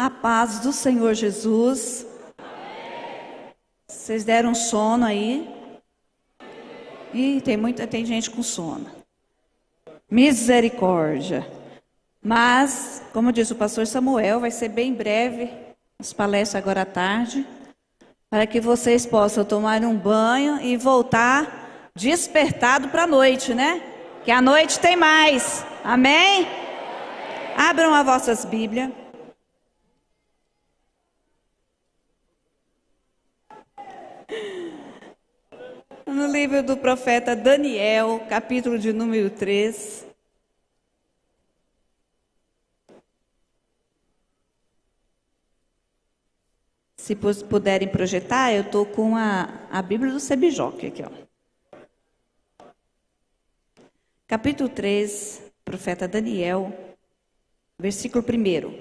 A paz do Senhor Jesus. Vocês deram sono aí? Ih, tem gente com sono. Misericórdia. Mas, como diz o pastor Samuel, vai ser bem breve as palestras agora à tarde, para que vocês possam tomar um banho e voltar despertado para a noite, né? Que a noite tem mais. Amém? Abram as vossas Bíblias. No livro do profeta Daniel, capítulo de número 3. Se puderem projetar, eu estou com a Bíblia do Sebijoque aqui, ó. Capítulo 3, profeta Daniel, versículo 1.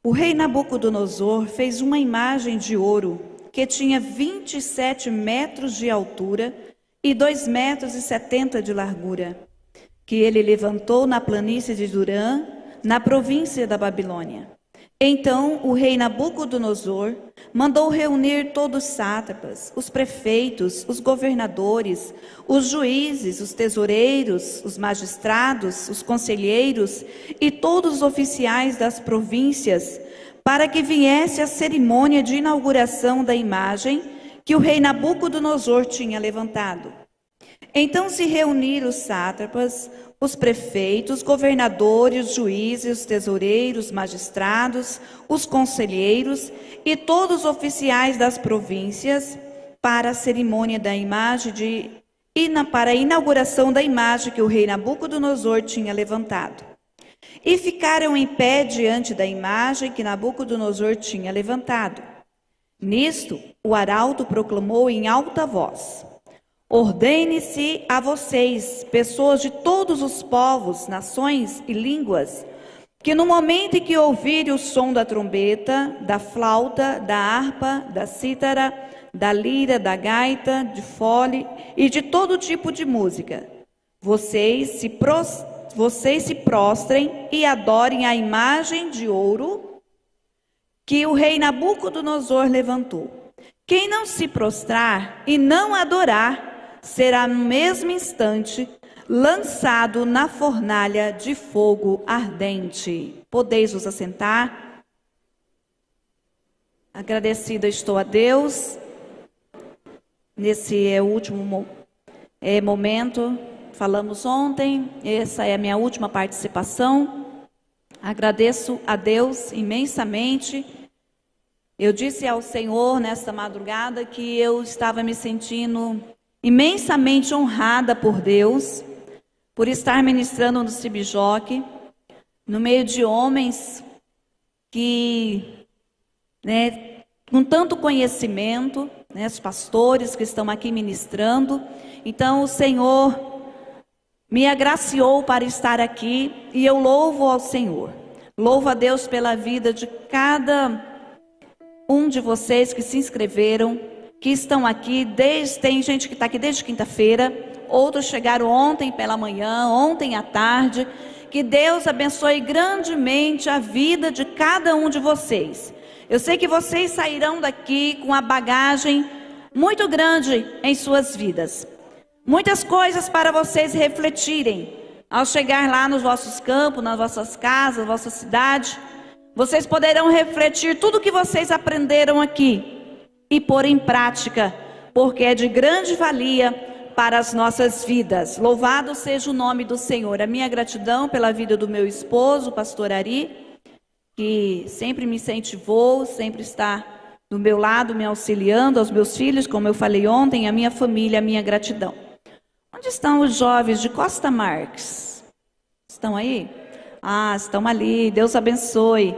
O rei Nabucodonosor fez uma imagem de ouro que tinha 27 metros de altura e 2,70 metros de largura, que ele levantou na planície de Durã, na província da Babilônia. Então o rei Nabucodonosor mandou reunir todos os sátrapas, os prefeitos, os governadores, os juízes, os tesoureiros, os magistrados, os conselheiros e todos os oficiais das províncias, para que viesse a cerimônia de inauguração da imagem que o rei Nabucodonosor tinha levantado. Então se reuniram os sátrapas, os prefeitos, os governadores, os juízes, os tesoureiros, os magistrados, os conselheiros e todos os oficiais das províncias para a cerimônia da imagem para a inauguração da imagem que o rei Nabucodonosor tinha levantado. E ficaram em pé diante da imagem que Nabucodonosor tinha levantado. Nisto, o arauto proclamou em alta voz: ordene-se a vocês, pessoas de todos os povos, nações e línguas, que no momento em que ouvirem o som da trombeta, da flauta, da harpa, da cítara, da lira, da gaita, de fole e de todo tipo de música, vocês se prostrem e adorem a imagem de ouro que o rei Nabucodonosor levantou. Quem não se prostrar e não adorar, será no mesmo instante lançado na fornalha de fogo ardente. Podeis vos assentar. Agradecida estou a Deus. Nesse último momento, falamos ontem, essa é a minha última participação. Agradeço a Deus imensamente. Eu disse ao Senhor nesta madrugada que eu estava me sentindo imensamente honrada por Deus, por estar ministrando no Sebijoque, no meio de homens que, com tanto conhecimento, os pastores que estão aqui ministrando. Então o Senhor me agraciou para estar aqui e eu louvo ao Senhor. Louvo a Deus pela vida de cada um de vocês que se inscreveram, que estão aqui, tem gente que está aqui desde quinta-feira, outros chegaram ontem pela manhã, ontem à tarde. Que Deus abençoe grandemente a vida de cada um de vocês. Eu sei que vocês sairão daqui com uma bagagem muito grande em suas vidas. Muitas coisas para vocês refletirem ao chegar lá nos vossos campos, nas vossas casas, na vossa cidade. Vocês poderão refletir tudo o que vocês aprenderam aqui e pôr em prática, porque é de grande valia para as nossas vidas. Louvado seja o nome do Senhor. A minha gratidão pela vida do meu esposo, o pastor Ari, que sempre me incentivou, sempre está do meu lado, me auxiliando, aos meus filhos, como eu falei ontem, a minha família, a minha gratidão. Onde estão os jovens de Costa Marques? Estão aí? Ah, estão ali, Deus abençoe.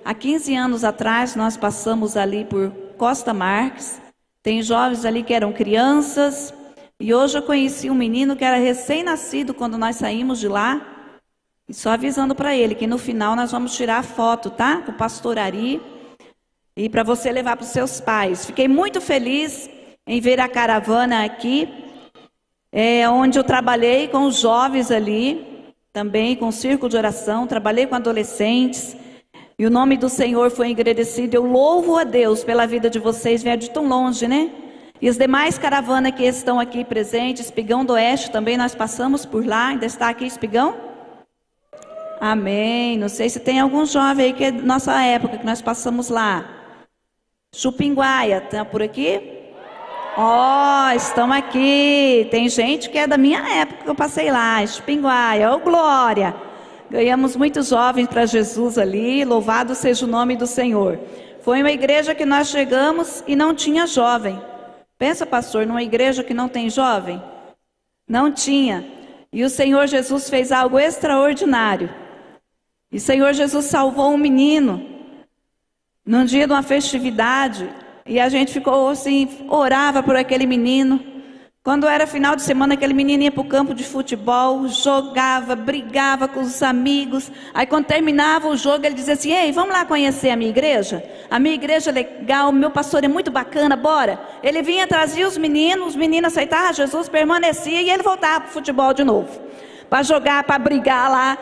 Há 15 anos atrás nós passamos ali por Costa Marques, tem jovens ali que eram crianças, e hoje eu conheci um menino que era recém-nascido quando nós saímos de lá, e só avisando para ele que no final nós vamos tirar a foto, tá? Com o pastor Ari, e para você levar para os seus pais. Fiquei muito feliz em ver a caravana aqui, onde eu trabalhei com os jovens ali, também com o círculo de oração, trabalhei com adolescentes, E o nome do Senhor foi engrandecido. Eu louvo a Deus pela vida de vocês, vieram de tão longe, né? E as demais caravanas que estão aqui presentes, Espigão do Oeste também, nós passamos por lá. Ainda está aqui Espigão? Amém. Não sei se tem algum jovem aí que é da nossa época, que nós passamos lá. Chupinguaia, está por aqui? Ó, estão aqui. Tem gente que é da minha época que eu passei lá. Chupinguaia, ô glória. Ganhamos muitos jovens para Jesus ali. Louvado seja o nome do Senhor. Foi uma igreja que nós chegamos e não tinha jovem. Pensa, pastor, numa igreja que não tem jovem? Não tinha. E o Senhor Jesus fez algo extraordinário. E o Senhor Jesus salvou um menino num dia de uma festividade. E a gente ficou assim, orava por aquele menino. Quando era final de semana, aquele menino ia para o campo de futebol, jogava, brigava com os amigos. Aí quando terminava o jogo, ele dizia assim: ei, vamos lá conhecer a minha igreja? A minha igreja é legal, o meu pastor é muito bacana, bora. Ele vinha, trazia os meninos aceitavam Jesus, permanecia e ele voltava para o futebol de novo. Para jogar, para brigar lá.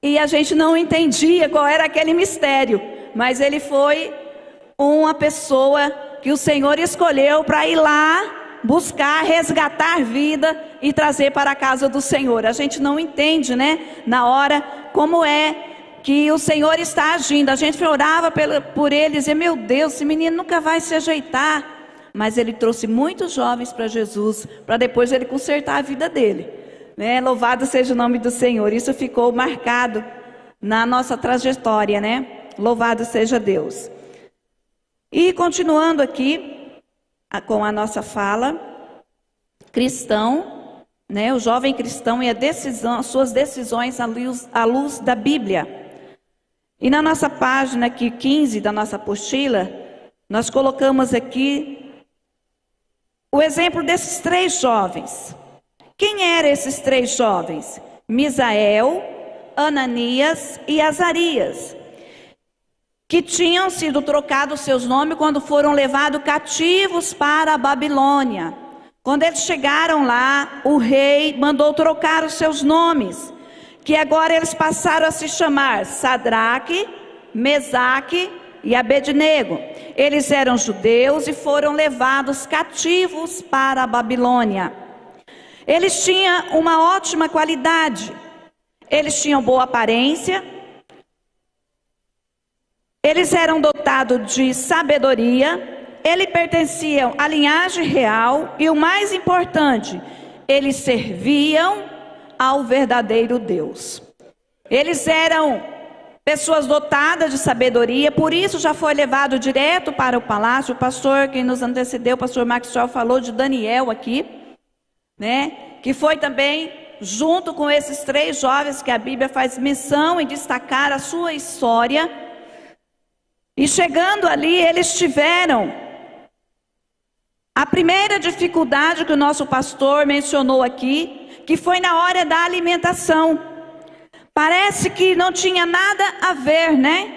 E a gente não entendia qual era aquele mistério. Mas ele foi uma pessoa que o Senhor escolheu para ir lá buscar, resgatar vida e trazer para a casa do Senhor. A gente não entende, né, na hora, como é que o Senhor está agindo. A gente orava por ele e dizia: meu Deus, esse menino nunca vai se ajeitar. Mas ele trouxe muitos jovens para Jesus, para depois ele consertar a vida dele, né? Louvado seja o nome do Senhor. Isso ficou marcado na nossa trajetória, né? Louvado seja Deus. E continuando aqui com a nossa fala, cristão, né? O jovem cristão e as suas decisões à luz da Bíblia. E na nossa página aqui 15 da nossa apostila, nós colocamos aqui o exemplo desses 3 jovens. Quem eram esses 3 jovens? Misael, Ananias e Azarias, que tinham sido trocados seus nomes quando foram levados cativos para a Babilônia. Quando eles chegaram lá, o rei mandou trocar os seus nomes, que agora eles passaram a se chamar Sadraque, Mesaque e Abednego. Eles eram judeus e foram levados cativos para a Babilônia. Eles tinham uma ótima qualidade, eles tinham boa aparência, eles eram dotados de sabedoria, eles pertenciam à linhagem real e o mais importante, eles serviam ao verdadeiro Deus. Eles eram pessoas dotadas de sabedoria, por isso já foi levado direto para o palácio. O pastor que nos antecedeu, o pastor Maxwell, falou de Daniel aqui, né? Que foi também junto com esses 3 jovens que a Bíblia faz menção em destacar a sua história. E chegando ali, eles tiveram a primeira dificuldade que o nosso pastor mencionou aqui, que foi na hora da alimentação. Parece que não tinha nada a ver, né?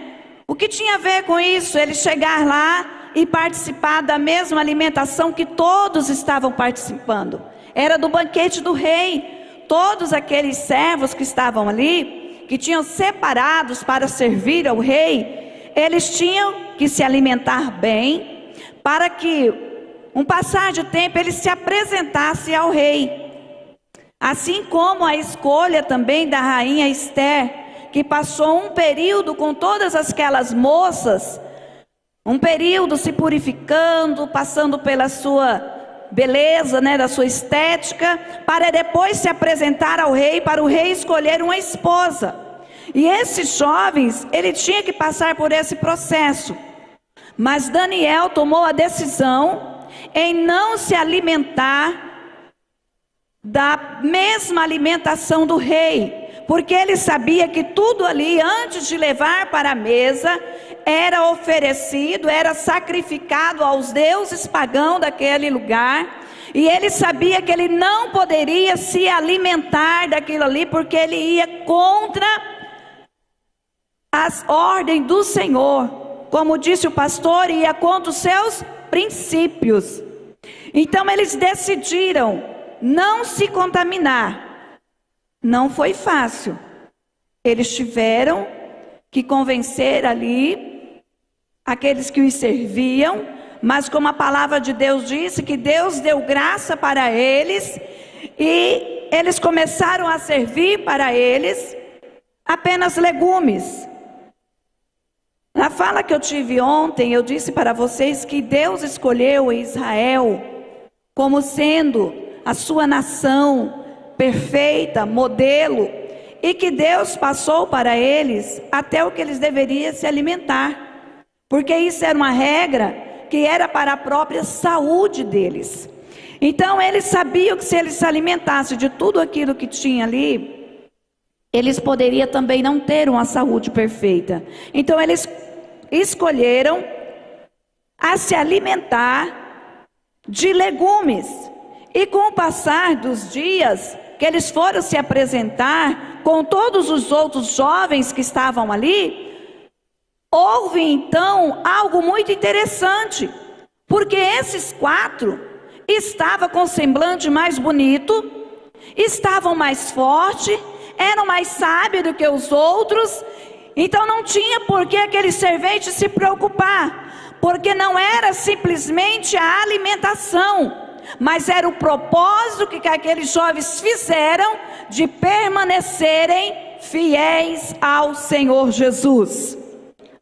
O que tinha a ver com isso? Ele chegar lá e participar da mesma alimentação que todos estavam participando. Era do banquete do rei. Todos aqueles servos que estavam ali, que tinham separados para servir ao rei, eles tinham que se alimentar bem, para que, um passar de tempo, eles se apresentassem ao rei. Assim como a escolha também da rainha Esther, que passou um período com todas aquelas moças, um período se purificando, passando pela sua beleza, né, da sua estética, para depois se apresentar ao rei, para o rei escolher uma esposa. E esses jovens, ele tinha que passar por esse processo. Mas Daniel tomou a decisão em não se alimentar da mesma alimentação do rei, porque ele sabia que tudo ali, antes de levar para a mesa, era oferecido, era sacrificado aos deuses pagãos daquele lugar. E ele sabia que ele não poderia se alimentar daquilo ali, porque ele ia contra as ordens do Senhor. Como disse o pastor, ia contra os seus princípios. Então eles decidiram não se contaminar. Não foi fácil. Eles tiveram que convencer ali aqueles que os serviam, mas como a palavra de Deus disse, que Deus deu graça para eles, e eles começaram a servir para eles apenas legumes. Na fala que eu tive ontem, eu disse para vocês que Deus escolheu Israel como sendo a sua nação perfeita, modelo, e que Deus passou para eles até o que eles deveriam se alimentar, porque isso era uma regra que era para a própria saúde deles. Então eles sabiam que se eles se alimentassem de tudo aquilo que tinha ali, eles poderiam também não ter uma saúde perfeita. Então eles escolheram a se alimentar de legumes. E com o passar dos dias que eles foram se apresentar com todos os outros jovens que estavam ali, houve então algo muito interessante, porque esses 4 estavam com semblante mais bonito, estavam mais fortes, eram mais sábios do que os outros. Então não tinha por que aquele servente se preocupar, porque não era simplesmente a alimentação, mas era o propósito que aqueles jovens fizeram de permanecerem fiéis ao Senhor Jesus.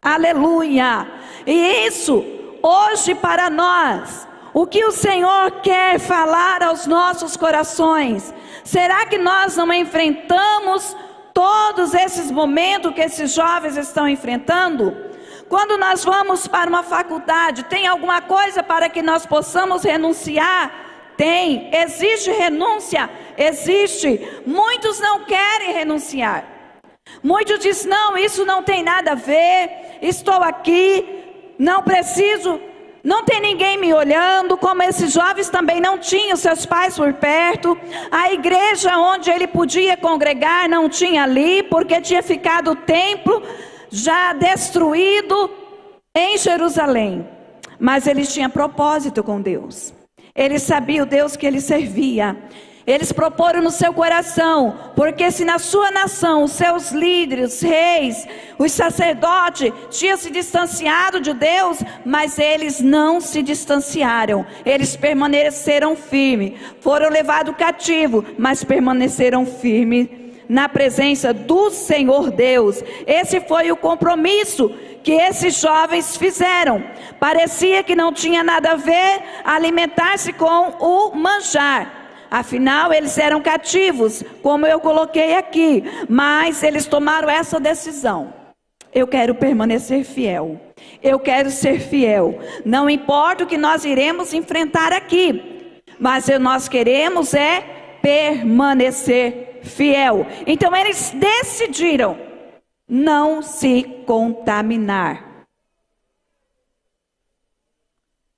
Aleluia! E isso, hoje para nós, o que o Senhor quer falar aos nossos corações? Será que nós não enfrentamos todos esses momentos que esses jovens estão enfrentando? Quando nós vamos para uma faculdade, tem alguma coisa para que nós possamos renunciar? Tem. Existe renúncia? Existe. Muitos não querem renunciar. Muitos dizem, não, isso não tem nada a ver, estou aqui, não preciso, não tem ninguém me olhando, como esses jovens também não tinham seus pais por perto. A igreja onde ele podia congregar não tinha ali, porque tinha ficado o templo já destruído em Jerusalém. Mas eles tinham propósito com Deus, eles sabiam o Deus que ele servia. Eles proporam no seu coração, porque se na sua nação os seus líderes, os reis, os sacerdotes tinham se distanciado de Deus, mas eles não se distanciaram, eles permaneceram firmes, foram levados cativos, mas permaneceram firmes na presença do Senhor Deus. Esse foi o compromisso que esses jovens fizeram. Parecia que não tinha nada a ver alimentar-se com o manjar. Afinal, eles eram cativos, como eu coloquei aqui. Mas eles tomaram essa decisão. Eu quero permanecer fiel. Eu quero ser fiel. Não importa o que nós iremos enfrentar aqui, mas nós queremos permanecer fiel. Então eles decidiram não se contaminar.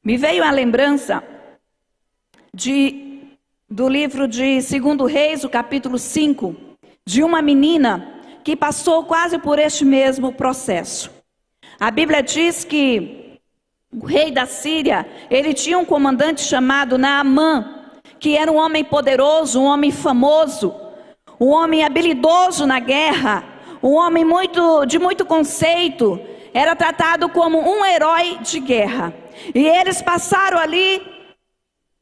Me veio a lembrança do livro de 2 Reis, o capítulo 5, de uma menina que passou quase por este mesmo processo. A Bíblia diz que o rei da Síria, ele tinha um comandante chamado Naamã, que era um homem poderoso, um homem famoso, um homem habilidoso na guerra, um homem de muito conceito, era tratado como um herói de guerra. E eles passaram ali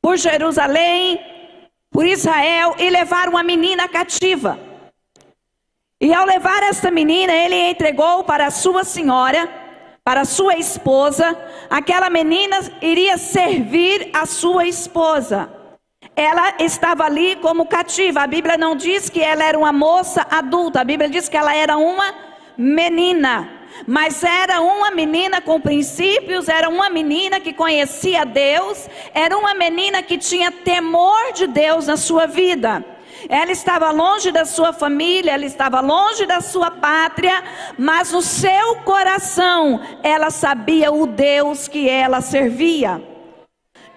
por Jerusalém, por Israel, e levaram uma menina cativa. E ao levar esta menina, ele entregou para a sua senhora, para a sua esposa. Aquela menina iria servir a sua esposa. Ela estava ali como cativa. A Bíblia não diz que ela era uma moça adulta, a Bíblia diz que ela era uma menina. Mas era uma menina com princípios, era uma menina que conhecia Deus, era uma menina que tinha temor de Deus na sua vida. Ela estava longe da sua família, ela estava longe da sua pátria, mas no seu coração ela sabia o Deus que ela servia.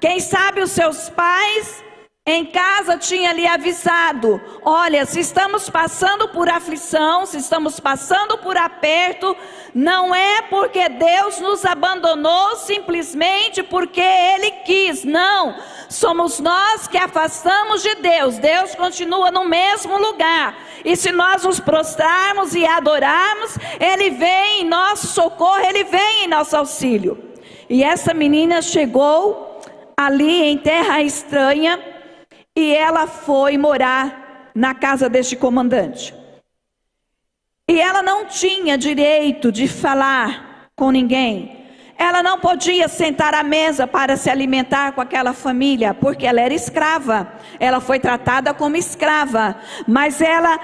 Quem sabe os seus pais em casa tinha lhe avisado: olha, se estamos passando por aflição, se estamos passando por aperto, não é porque Deus nos abandonou simplesmente porque Ele quis, não. Somos nós que afastamos de Deus. Deus continua no mesmo lugar. E se nós nos prostrarmos e adorarmos, Ele vem em nosso socorro, Ele vem em nosso auxílio. E essa menina chegou ali em terra estranha, e ela foi morar na casa deste comandante. E ela não tinha direito de falar com ninguém. Ela não podia sentar à mesa para se alimentar com aquela família, porque ela era escrava. Ela foi tratada como escrava. Mas ela,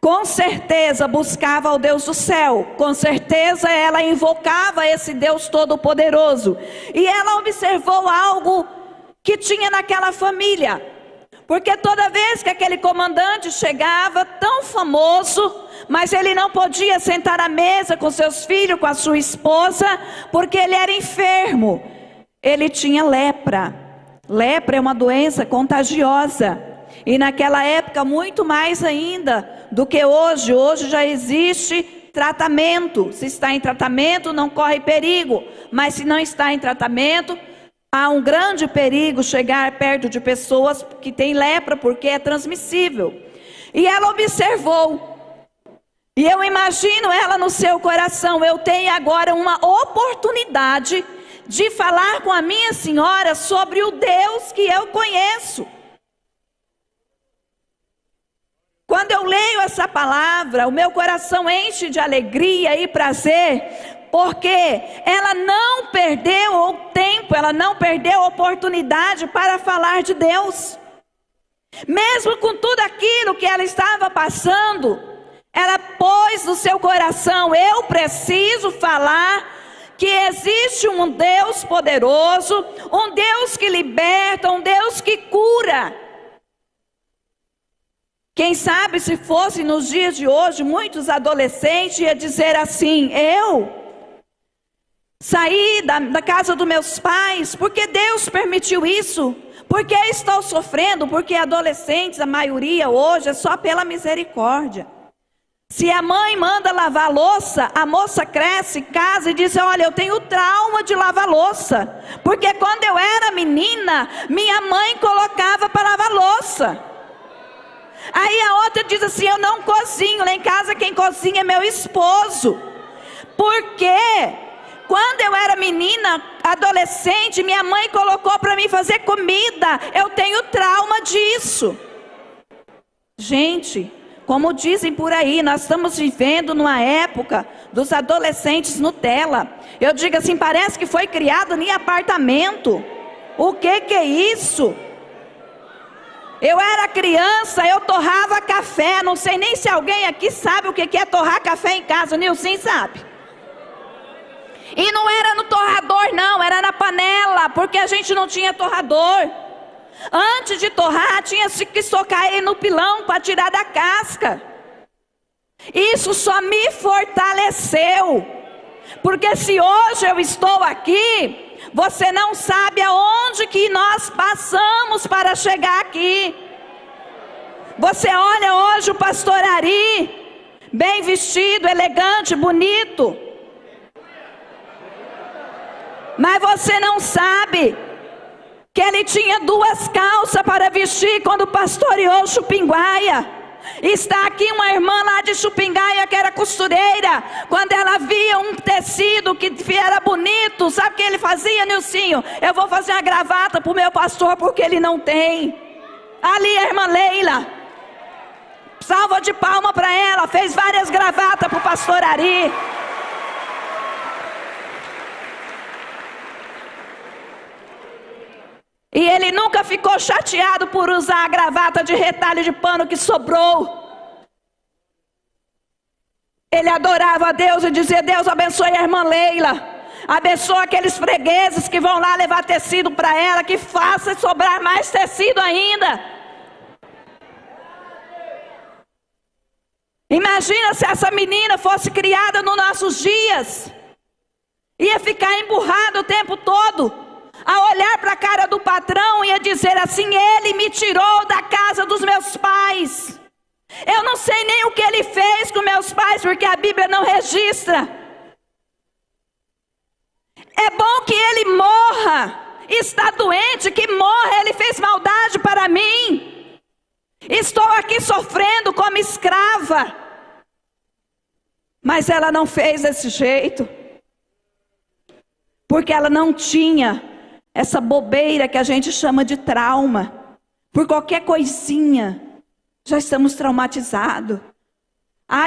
com certeza, buscava o Deus do céu. Com certeza ela invocava esse Deus todo-poderoso. E ela observou algo que tinha naquela família. Porque toda vez que aquele comandante chegava, tão famoso, mas ele não podia sentar à mesa com seus filhos, com a sua esposa, porque ele era enfermo. Ele tinha lepra. Lepra é uma doença contagiosa. E naquela época, muito mais ainda do que hoje. Hoje já existe tratamento. Se está em tratamento, não corre perigo. Mas se não está em tratamento, há um grande perigo chegar perto de pessoas que têm lepra, porque é transmissível. E ela observou. E eu imagino ela no seu coração: eu tenho agora uma oportunidade de falar com a minha senhora sobre o Deus que eu conheço. Quando eu leio essa palavra, o meu coração enche de alegria e prazer, porque ela não perdeu o tempo, ela não perdeu a oportunidade para falar de Deus. Mesmo com tudo aquilo que ela estava passando, ela pôs no seu coração: eu preciso falar que existe um Deus poderoso, um Deus que liberta, um Deus que cura. Quem sabe se fosse nos dias de hoje, muitos adolescentes iam dizer assim: eu saí da casa dos meus pais, porque Deus permitiu isso, porque estou sofrendo, porque adolescentes, a maioria hoje, é só pela misericórdia. Se a mãe manda lavar a louça, a moça cresce, casa e diz: olha, eu tenho trauma de lavar louça, porque quando eu era menina, minha mãe colocava para lavar louça. Aí a outra diz assim: eu não cozinho, lá em casa quem cozinha é meu esposo. Por quê? Quando eu era menina, adolescente, minha mãe colocou para mim fazer comida. Eu tenho trauma disso. Gente, como dizem por aí, nós estamos vivendo numa época dos adolescentes Nutella. Eu digo assim, parece que foi criado em apartamento. O que é isso? Eu era criança, eu torrava café. Não sei nem se alguém aqui sabe o que é torrar café em casa. O Nilson sabe. E não era no torrador não, era na panela, porque a gente não tinha torrador. Antes de torrar, tinha que socar ele no pilão para tirar da casca. Isso só me fortaleceu. Porque se hoje eu estou aqui, você não sabe aonde que nós passamos para chegar aqui. Você olha hoje o pastor Ari, bem vestido, elegante, bonito. Mas você não sabe que ele tinha 2 calças para vestir quando pastoreou Chupinguaia. Está aqui uma irmã lá de Chupinguaia que era costureira. Quando ela via um tecido que era bonito, sabe o que ele fazia, Nilcinho? Eu vou fazer uma gravata para o meu pastor porque ele não tem. Ali a irmã Leila, salva de palma para ela, fez várias gravatas para o pastor Ari. E ele nunca ficou chateado por usar a gravata de retalho de pano que sobrou. Ele adorava a Deus e dizia: Deus abençoe a irmã Leila. Abençoa aqueles fregueses que vão lá levar tecido para ela, que faça sobrar mais tecido ainda. Imagina se essa menina fosse criada nos nossos dias. Ia ficar emburrada o tempo todo. a olhar para a cara do patrão e a dizer assim: ele me tirou da casa dos meus pais. Eu não sei nem o que ele fez com meus pais, porque a Bíblia não registra. É bom que ele morra. Está doente, que morra. Ele fez maldade para mim. Estou aqui sofrendo como escrava. Mas ela não fez desse jeito, porque ela não tinha essa bobeira que a gente chama de trauma. Por qualquer coisinha, já estamos traumatizados.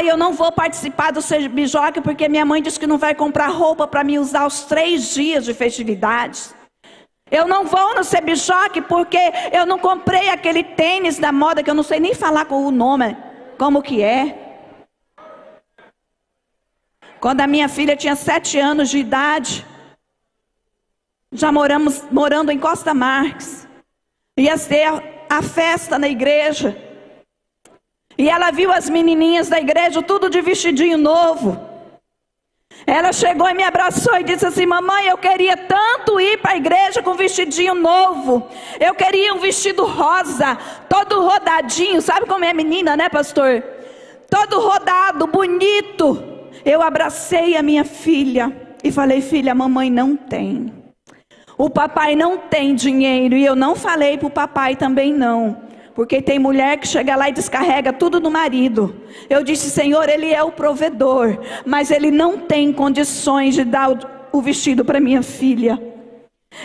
Eu não vou participar do CBJOC porque minha mãe disse que não vai comprar roupa para me usar os 3 dias de festividades. Eu não vou no CBJOC porque eu não comprei aquele tênis da moda que eu não sei nem falar com o nome, como que é. Quando a minha filha tinha 7 anos de idade, já morando em Costa Marques, ia ser a festa na igreja, e ela viu as menininhas da igreja tudo de vestidinho novo. Ela chegou e me abraçou e disse assim: mamãe, eu queria tanto ir para a igreja com vestidinho novo. Eu queria um vestido rosa, todo rodadinho. Sabe como é menina, né, pastor? Todo rodado, bonito. Eu abracei a minha filha e falei: filha, a mamãe não tem. O papai não tem dinheiro. E eu não falei para o papai também não. Porque tem mulher que chega lá e descarrega tudo no marido. Eu disse: Senhor, Ele é o provedor, mas Ele não tem condições de dar o vestido para minha filha.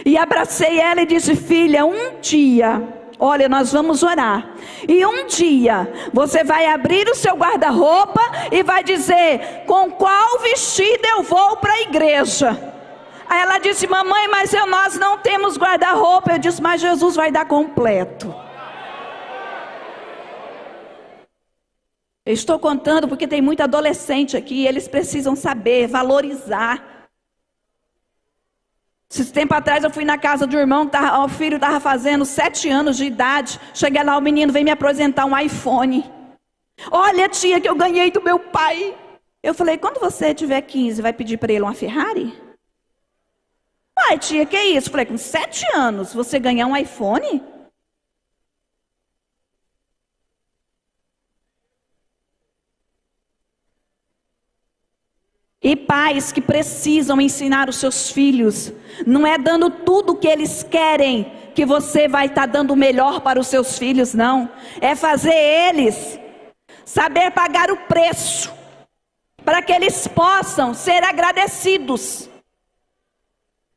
E abracei ela e disse: filha, um dia, olha, nós vamos orar. E um dia, você vai abrir o seu guarda-roupa e vai dizer: com qual vestido eu vou para a igreja? Aí ela disse: mamãe, mas nós não temos guarda-roupa. Eu disse: mas Jesus vai dar completo. Eu estou contando porque tem muito adolescente aqui, eles precisam saber, valorizar. Esse tempo atrás eu fui na casa do irmão, o filho estava fazendo 7 anos de idade. Cheguei lá, o menino veio me apresentar um iPhone. Olha, tia, que eu ganhei do meu pai. Eu falei: quando você tiver 15, vai pedir para ele uma Ferrari? Uai, tia, que isso? Eu falei: com 7 anos, você ganhar um iPhone? E pais que precisam ensinar os seus filhos, não é dando tudo o que eles querem que você vai estar dando o melhor para os seus filhos, não. É fazer eles saber pagar o preço, para que eles possam ser agradecidos.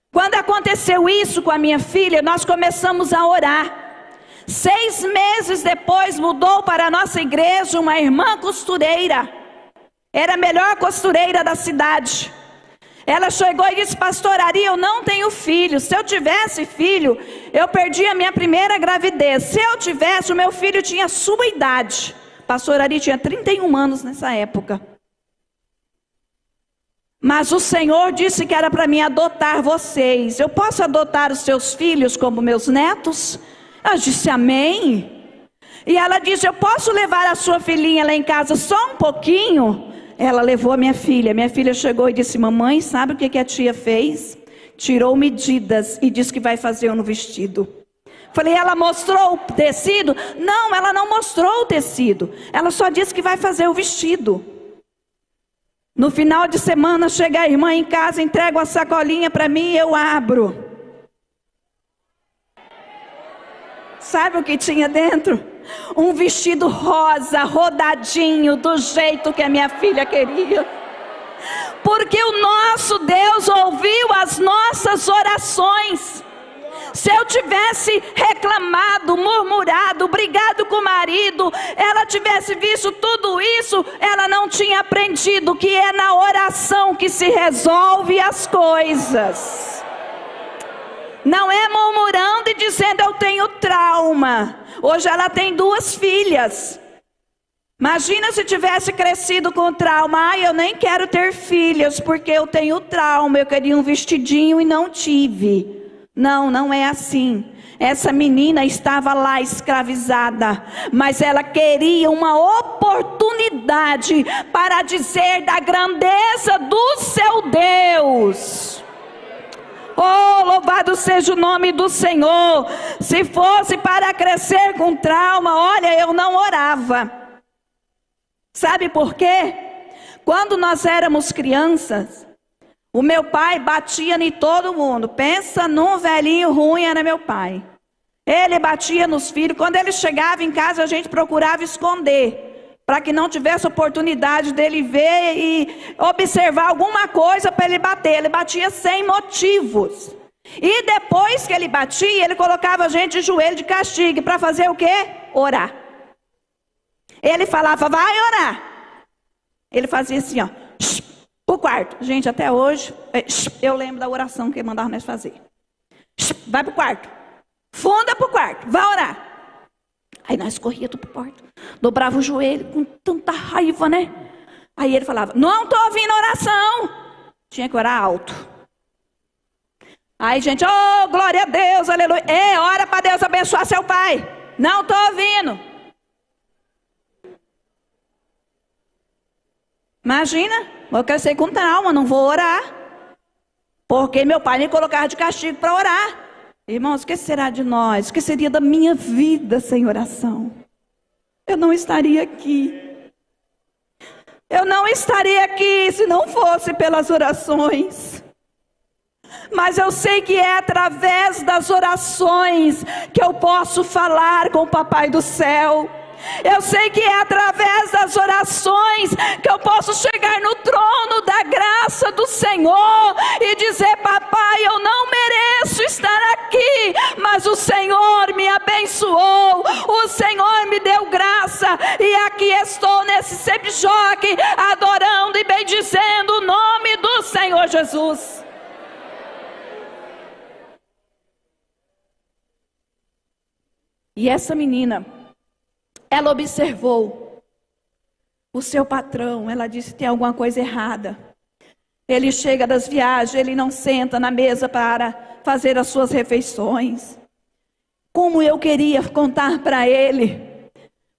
Quando aconteceu isso com a minha filha, nós começamos a orar. 6 meses depois mudou para a nossa igreja uma irmã costureira. Era a melhor costureira da cidade. Ela chegou e disse: pastor Ari, eu não tenho filho. Se eu tivesse filho, eu perdi a minha primeira gravidez. Se eu tivesse, o meu filho tinha a sua idade. Pastor Ari tinha 31 anos nessa época. Mas o Senhor disse que era para mim adotar vocês. Eu posso adotar os seus filhos como meus netos? Eu disse: amém. E ela disse: eu posso levar a sua filhinha lá em casa só um pouquinho? Ela levou a minha filha. Minha filha chegou e disse: mamãe, sabe o que a tia fez? Tirou medidas e disse que vai fazer um vestido. Falei: ela mostrou o tecido? Não, ela não mostrou o tecido. Ela só disse que vai fazer o vestido. No final de semana chega a irmã em casa, entrega uma sacolinha para mim e eu abro. Sabe o que tinha dentro? Um vestido rosa, rodadinho, do jeito que a minha filha queria. Porque o nosso Deus ouviu as nossas orações. Se eu tivesse reclamado, murmurado, brigado com o marido, ela tivesse visto tudo isso, ela não tinha aprendido que é na oração que se resolve as coisas. Não é murmurando e dizendo: eu tenho trauma. Hoje ela tem 2 filhas. Imagina se tivesse crescido com trauma. Eu nem quero ter filhos porque eu tenho trauma. Eu queria um vestidinho e não tive. Não, não é assim. Essa menina estava lá escravizada, mas ela queria uma oportunidade para dizer da grandeza do seu Deus. Oh, louvado Louvado seja o nome do Senhor. Se fosse para crescer com trauma, olha, eu não orava. Sabe por quê? Quando nós éramos crianças, o meu pai batia em todo mundo. Pensa num velhinho ruim, era meu pai. Ele batia nos filhos. Quando ele chegava em casa, a gente procurava esconder, para que não tivesse oportunidade dele ver e observar alguma coisa para ele bater. Ele batia sem motivos. E depois que ele batia, ele colocava a gente de joelho de castigo. Para fazer o quê? Orar. Ele falava, vai orar. Ele fazia assim, ó, pro quarto. Gente, até hoje, eu lembro da oração que ele mandava nós fazer. Vai pro quarto. Funda pro quarto, vai orar. Aí nós corríamos pro quarto, dobrava o joelho com tanta raiva, né? Aí ele falava, não estou ouvindo oração. Tinha que orar alto. Aí gente, oh, glória a Deus, aleluia. Ora para Deus abençoar seu pai. Não estou ouvindo. Imagina, vou crescer com trauma, não vou orar. Porque meu pai me colocava de castigo para orar. Irmãos, o que será de nós? O que seria da minha vida sem oração? Eu não estaria aqui. Eu não estaria aqui se não fosse pelas orações. Mas eu sei que é através das orações que eu posso falar com o Papai do céu. Eu sei que é através das orações que eu posso chegar no trono da graça do Senhor e dizer, papai, eu não mereço estar aqui, mas o Senhor me abençoou, o Senhor me deu graça, e aqui estou nesse CEBJOC, adorando e bendizendo o nome do Senhor Jesus. E essa menina, ela observou o seu patrão. Ela disse, tem alguma coisa errada. Ele chega das viagens, ele não senta na mesa para fazer as suas refeições. Como eu queria contar para ele.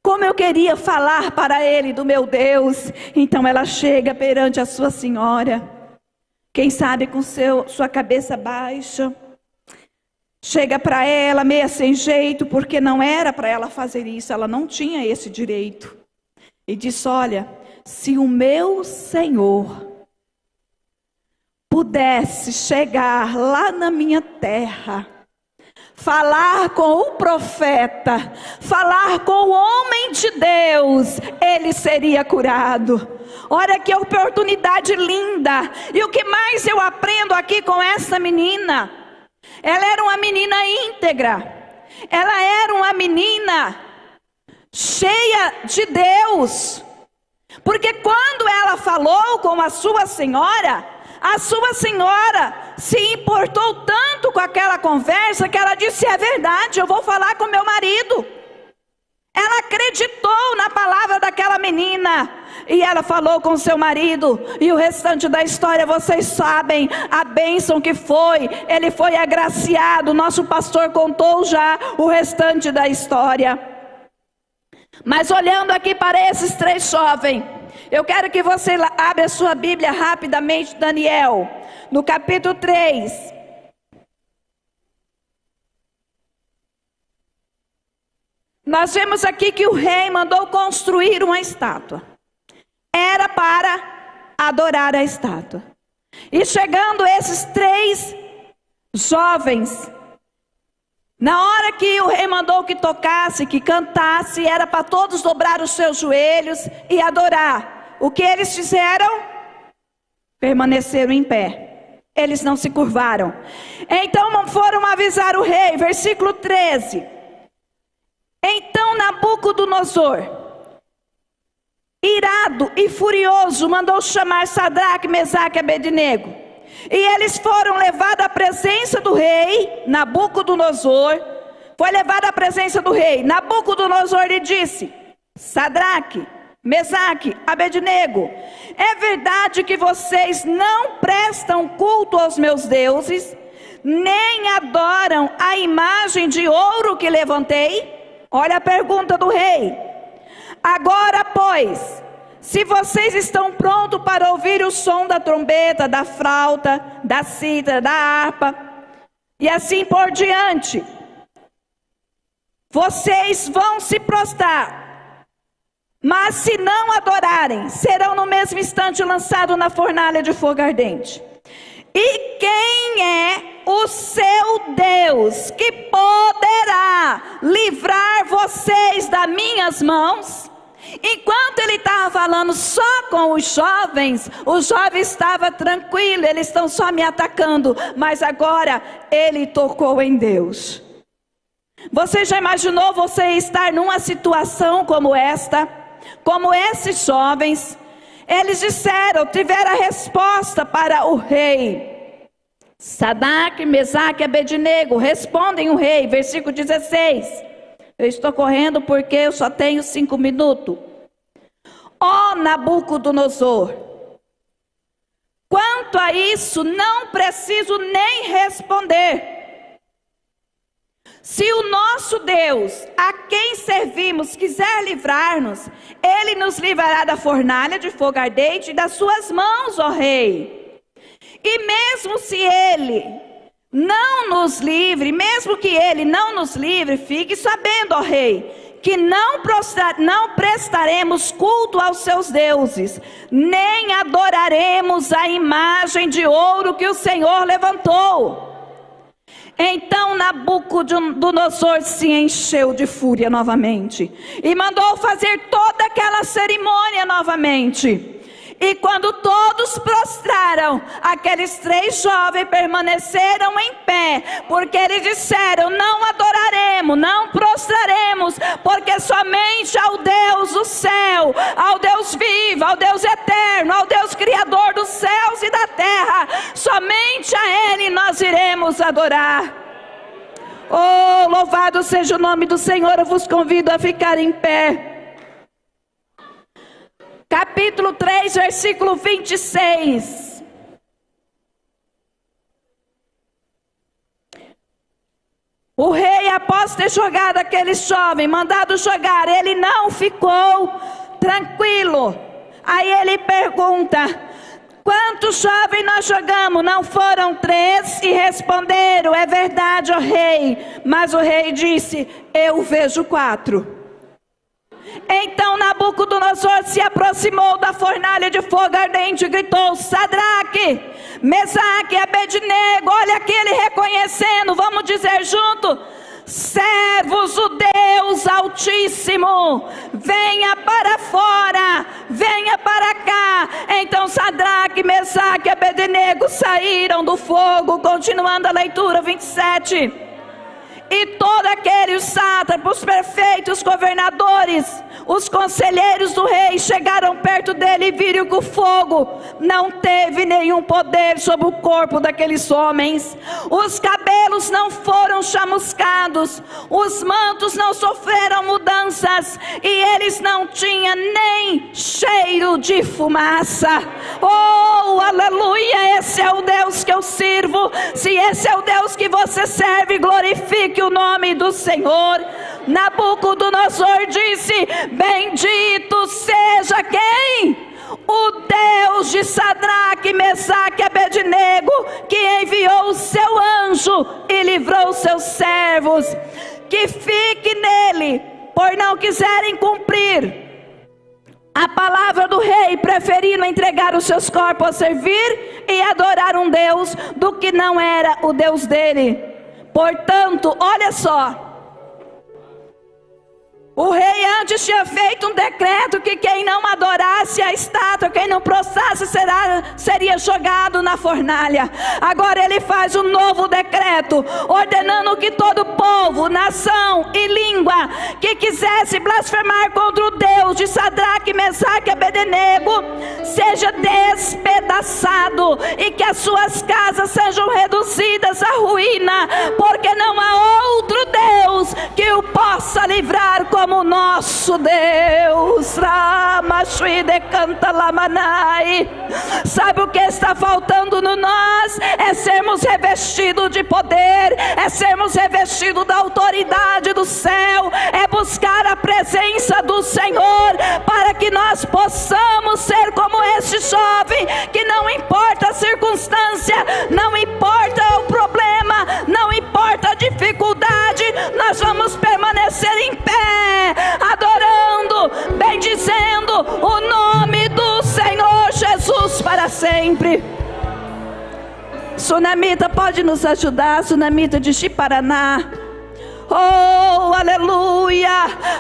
Como eu queria falar para ele do meu Deus. Então ela chega perante a sua senhora. Quem sabe com sua cabeça baixa. Chega para ela meia sem jeito, porque não era para ela fazer isso, ela não tinha esse direito. E disse, olha, se o meu Senhor pudesse chegar lá na minha terra, falar com o profeta, falar com o homem de Deus, ele seria curado. Olha que oportunidade linda. E o que mais eu aprendo aqui com essa menina? Ela era uma menina íntegra. Ela era uma menina cheia de Deus. Porque quando ela falou com a sua senhora se importou tanto com aquela conversa que ela disse, é verdade, eu vou falar com meu marido. Ela acreditou na palavra daquela menina. E ela falou com seu marido. E o restante da história vocês sabem. A bênção que foi. Ele foi agraciado. Nosso pastor contou já o restante da história. Mas olhando aqui para esses três jovens, eu quero que você abra a sua Bíblia rapidamente, Daniel, no capítulo 3. Nós vemos aqui que o rei mandou construir uma estátua. Era para adorar a estátua. E chegando esses três jovens, na hora que o rei mandou que tocasse, que cantasse, era para todos dobrar os seus joelhos e adorar. O que eles fizeram? Permaneceram em pé. Eles não se curvaram. Então foram avisar o rei, versículo 13. Então Nabucodonosor, irado e furioso, mandou chamar Sadraque, Mesaque e Abednego. E eles foram levados à presença do rei. Nabucodonosor foi levado à presença do rei. Nabucodonosor lhe disse, Sadraque, Mesaque, Abednego, é verdade que vocês não prestam culto aos meus deuses, nem adoram a imagem de ouro que levantei? Olha a pergunta do rei. Agora, pois, se vocês estão prontos para ouvir o som da trombeta, da flauta, da cítara, da harpa e assim por diante. Vocês vão se prostrar, mas se não adorarem, serão no mesmo instante lançados na fornalha de fogo ardente. E quem é o seu Deus que poderá livrar vocês das minhas mãos? Enquanto ele estava falando só com os jovens estavam tranquilos, eles estão só me atacando. Mas agora ele tocou em Deus. Você já imaginou você estar numa situação como esta? Como esses jovens? Eles tiveram a resposta para o rei. Sadraque, Mesaque e Abednego respondem o rei, versículo 16. Eu estou correndo porque eu só tenho 5 minutos. Ó Nabucodonosor, quanto a isso não preciso nem responder. Se o nosso Deus, a quem servimos, quiser livrar-nos, Ele nos livrará da fornalha de fogo ardente e das suas mãos, ó rei. E mesmo se Ele não nos livre, mesmo que Ele não nos livre, fique sabendo, ó rei, que não prestaremos culto aos seus deuses, nem adoraremos a imagem de ouro que o Senhor levantou. Então Nabucodonosor se encheu de fúria novamente e mandou fazer toda aquela cerimônia novamente. E quando todos prostraram, aqueles 3 jovens permaneceram em pé, porque eles disseram: não adoraremos, não prostraremos, porque somente ao Deus do céu, ao Deus vivo, ao Deus eterno, ao Deus criador dos céus e da terra, somente a Ele nós iremos adorar. Oh, louvado seja o nome do Senhor. Eu vos convido a ficar em pé. Capítulo 3, versículo 26. O rei, após ter jogado aquele jovem, mandado jogar, ele não ficou tranquilo. Aí ele pergunta: quantos jovens nós jogamos? Não foram 3? E responderam: é verdade, ó rei. Mas o rei disse: eu vejo 4. Então Nabucodonosor se aproximou da fornalha de fogo ardente e gritou: Sadraque, Mesaque e Abednego. Olha aqui ele reconhecendo, vamos dizer junto: servos do Deus Altíssimo, venha para fora, venha para cá. Então Sadraque, Mesaque e Abednego saíram do fogo. Continuando a leitura, 27. E todos aqueles sátrapas, os prefeitos, os governadores, os conselheiros do rei chegaram perto dele e viram que o fogo não teve nenhum poder sobre o corpo daqueles homens. Os cabelos não foram chamuscados, os mantos não sofreram mudanças, e eles não tinham nem cheiro de fumaça. Oh, aleluia! Esse é o Deus que eu sirvo. Se esse é o Deus que você serve, glorifique o nome do Senhor. Nabucodonosor disse: bendito seja quem? O Deus de Sadraque, Mesaque e Abednego, que enviou o seu anjo e livrou os seus servos. Que fique nele, por não quiserem cumprir a palavra do rei, preferindo entregar os seus corpos a servir e adorar um Deus do que não era o Deus dele. Portanto, olha só, o rei antes tinha feito um decreto que quem não adorasse a estátua, quem não prostrasse, seria jogado na fornalha. Agora ele faz um novo decreto, ordenando que todo povo, nação e língua que quisesse blasfemar contra o Deus de Sadraque, Mesaque e Abednego seja despedaçado, e que as suas casas sejam reduzidas à ruína, porque não há outro Deus que o possa livrar como o nosso Deus. Sabe o que está faltando no nós? É sermos revestidos de poder, é sermos revestidos da autoridade do céu, é buscar a presença do Senhor, para que nós possamos ser como este jovem, que não importa a circunstância, não importa o problema, não importa sempre. Sunamita, pode nos ajudar? Sunamita de Chiparaná. Oh, aleluia,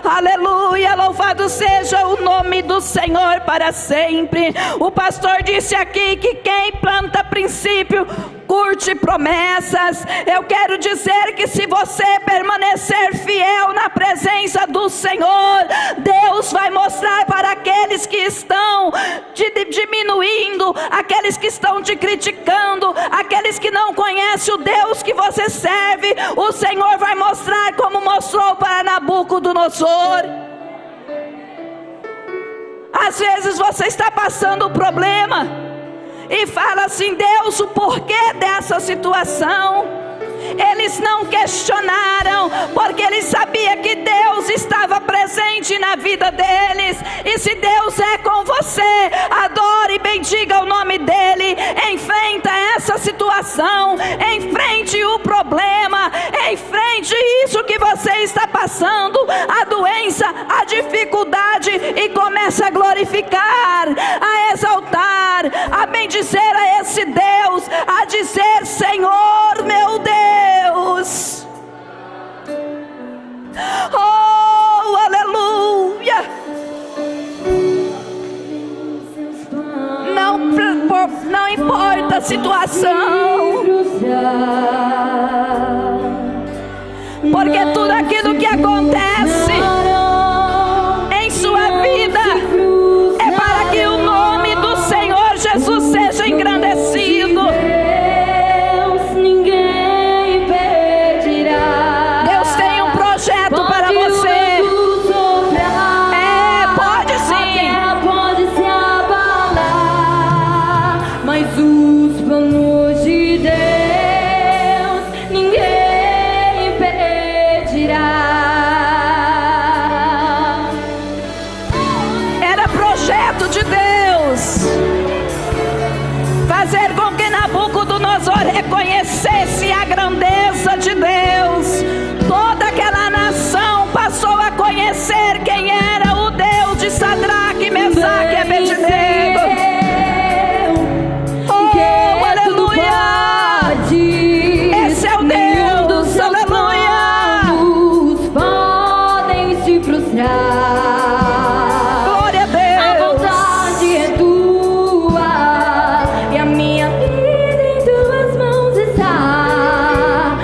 aleluia, louvado seja o nome do Senhor para sempre. O pastor disse aqui que quem planta princípio curte promessas. Eu quero dizer que se você permanecer fiel na presença do Senhor, Deus vai mostrar para aqueles que estão te diminuindo, aqueles que estão te criticando, aqueles que não conhecem o Deus que você serve, o Senhor vai mostrar como mostrou para Nabucodonosor. Às vezes você está passando um problema e fala assim: Deus, o porquê dessa situação? Eles não questionaram, porque eles sabiam que Deus estava presente na vida deles. E se Deus é com você, adore e bendiga o nome dEle. Enfrenta essa situação, enfrente o problema, enfrente isso que você está passando, a doença, a dificuldade, e comece a glorificar, a exaltar, a bendizer a esse Deus, a dizer: Senhor meu Deus, oh, aleluia. Não importa a situação, porque tudo aquilo que acontece em sua vida é para que o nome do Senhor Jesus seja engrandecido. Deus tem um projeto para você. Pode sim. Pode se abalar, mas os planos de Deus ninguém impedirá. Era projeto de Deus fazer com que Nabucodonosor reconhecesse a grandeza de Deus. Toda aquela nação passou a conhecer quem era o Deus de Sadraque, Mesaque e Abednego. Oh, aleluia! Esse é o Deus, aleluia! Podem se frustrar. Glória a A Deus! vontade é tua e a minha vida em tuas mãos está.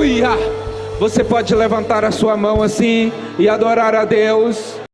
Aleluia! Você pode levantar a sua mão assim e adorar a Deus.